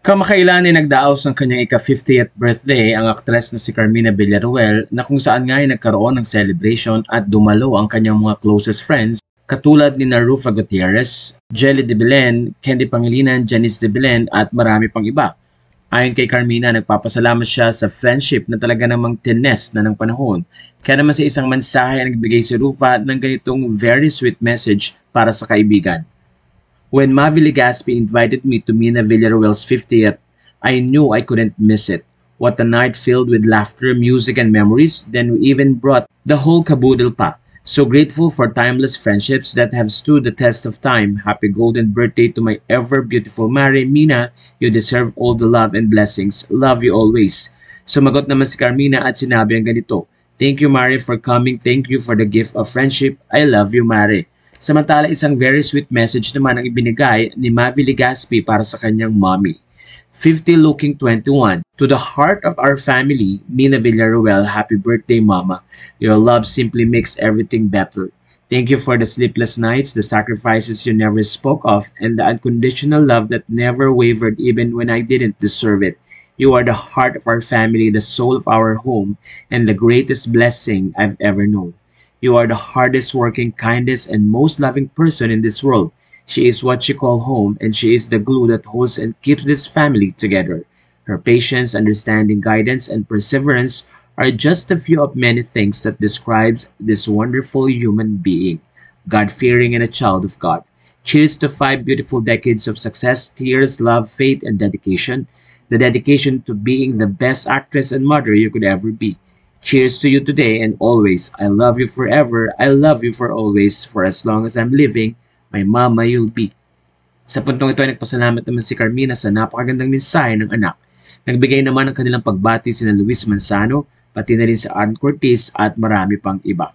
Kamakailan ay nagdaos ng kanyang ika-50th birthday ang aktres na si Carmina Villaruel na kung saan nga ay nagkaroon ng celebration at dumalo ang kanyang mga closest friends katulad ni Rufa Gutierrez, Jelly de Belen, Candy Pangilinan, Janice de Belen at marami pang iba. Ayon kay Carmina, nagpapasalamat siya sa friendship na talaga namang tines na ng panahon. Kaya naman sa isang mensahe ay nagbigay si Rufa ng ganitong very sweet message para sa kaibigan. When Mavi Legaspi invited me to Mina Villaruel's 50th, I knew I couldn't miss it. What a night filled with laughter, music, and memories. Then we even brought the whole caboodle pa. So grateful for timeless friendships that have stood the test of time. Happy golden birthday to my ever beautiful Mari. Mina, you deserve all the love and blessings. Love you always. Sumagot naman si Carmina at sinabi ang ganito, Thank you, Mari, for coming. Thank you for the gift of friendship. I love you, Mari. Samantala, isang very sweet message naman ang ibinigay ni Mavi Legaspi para sa kanyang mommy. 50 looking 21. To the heart of our family, Mina Villaruel, happy birthday, Mama. Your love simply makes everything better. Thank you for the sleepless nights, the sacrifices you never spoke of, and the unconditional love that never wavered even when I didn't deserve it. You are the heart of our family, the soul of our home, and the greatest blessing I've ever known. You are the hardest working, kindest, and most loving person in this world. She is what you call home, and she is the glue that holds and keeps this family together. Her patience, understanding, guidance, and perseverance are just a few of many things that describes this wonderful human being, God-fearing and a child of God. Cheers to 5 beautiful decades of success, tears, love, faith, and dedication. The dedication to being the best actress and mother you could ever be. Cheers to you today and always. I love you forever. I love you for always. For as long as I'm living, my mama you'll be. Sa puntong ito ay nagpasalamat naman si Carmina sa napakagandang mensahe ng anak. Nagbigay naman ng kanilang pagbati sina Luis Manzano, pati na rin sa Ann Curtis at marami pang iba.